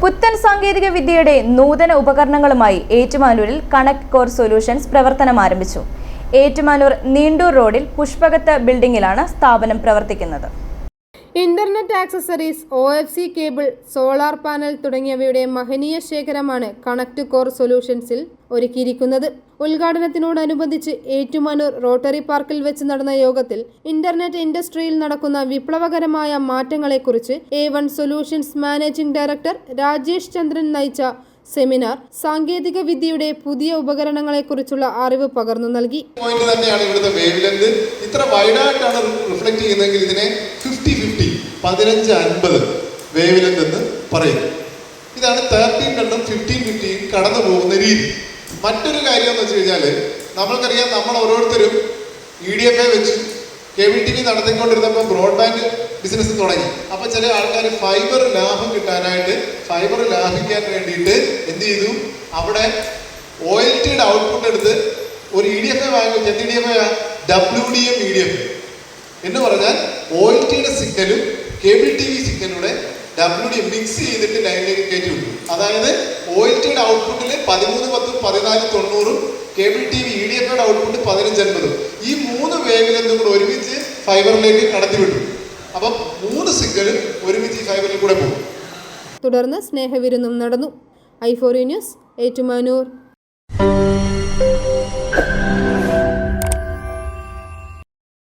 പുത്തൻ സാങ്കേതിക വിദ്യയുടെ നൂതന ഉപകരണങ്ങളുമായി ഏറ്റുമാനൂരിൽ കണക്ട് കോർ സൊല്യൂഷൻസ് പ്രവർത്തനം ആരംഭിച്ചു. ഏറ്റുമാനൂർ നീണ്ടൂർ റോഡിൽ പുഷ്പകത്ത് ബിൽഡിംഗിലാണ് സ്ഥാപനം പ്രവർത്തിക്കുന്നത്. Internet accessories, OFC cable, solar panel തുടങ്ങിയവയുടെ മഹനീയ ശേഖരമാണ് കണക്ട് കോർ സൊല്യൂഷൻസിൽ ഒരുക്കിയിരിക്കുന്നത്. ഉദ്ഘാടനത്തിനോടനുബന്ധിച്ച് ഏറ്റുമാനൂർ റോട്ടറി പാർക്കിൽ വെച്ച് നടന്ന യോഗത്തിൽ ഇന്റർനെറ്റ് ഇൻഡസ്ട്രിയിൽ നടക്കുന്ന വിപ്ലവകരമായ മാറ്റങ്ങളെക്കുറിച്ച് A1 solutions managing director Rajesh Chandran നയിച്ച സെമിനാർ സാങ്കേതിക വിദ്യയുടെ പുതിയ ഉപകരണങ്ങളെക്കുറിച്ചുള്ള അറിവ് പകർന്നു നൽകി. ഇത്ര വൈഡായിട്ടാണ് റിഫ്ലക്ട് ചെയ്യുന്നതെങ്കിൽ ഇതിനെ 50-50 15-50 വേവ് ലെങ്ത് എന്ന് പറയുന്നു. ഇതാണ് 13 15-50 കടന്നു പോകുന്ന രീതി. മറ്റൊരു കാര്യം എന്ന് വെച്ച് കഴിഞ്ഞാൽ നമ്മൾക്കറിയാം, നമ്മൾ ഓരോരുത്തരും EDFA വെച്ച് കേബിൾ TV നടത്തിക്കൊണ്ടിരുന്നപ്പോൾ ബ്രോഡ്ബാൻഡ് ബിസിനസ് തുടങ്ങി. അപ്പോൾ ചില ആൾക്കാർ ഫൈബർ ലാഭം കിട്ടാനായിട്ട് ഫൈബർ ലാഭിക്കാൻ വേണ്ടിയിട്ട് എന്ത് ചെയ്തു, അവിടെ OLTയുടെ ഔട്ട്പുട്ട് എടുത്ത് ഒരു EDFA വാങ്ങിച്ചു. എന്ത് EDFA? WDM EDFA എന്ന് പറഞ്ഞാൽ OLTയുടെ സിഗ്നലും കേബിൾ TV സിഗ്നലൂടെ WDM മിക്സ് ചെയ്തിട്ട് ലൈനിലേക്ക് കയറ്റി വിട്ടു. അതായത് OLTയുടെ ഔട്ട്പുട്ടിൽ 13-10 14-90, കേബിൾ TV EDFയുടെ ഔട്ട്പുട്ട് 15-50. ഈ 3 വേവ് ലെങ്തും കൂടെ ഒരുമിച്ച് ഫൈബറിലേക്ക് കടത്തിവിട്ടു. അപ്പം 3 സിഗ്നലും ഒരുമിച്ച് ഈ ഫൈബറിൽ കൂടെ പോകും. തുടർന്ന് സ്നേഹവിരുന്നും നടന്നു. i4 news, Ettumanoor.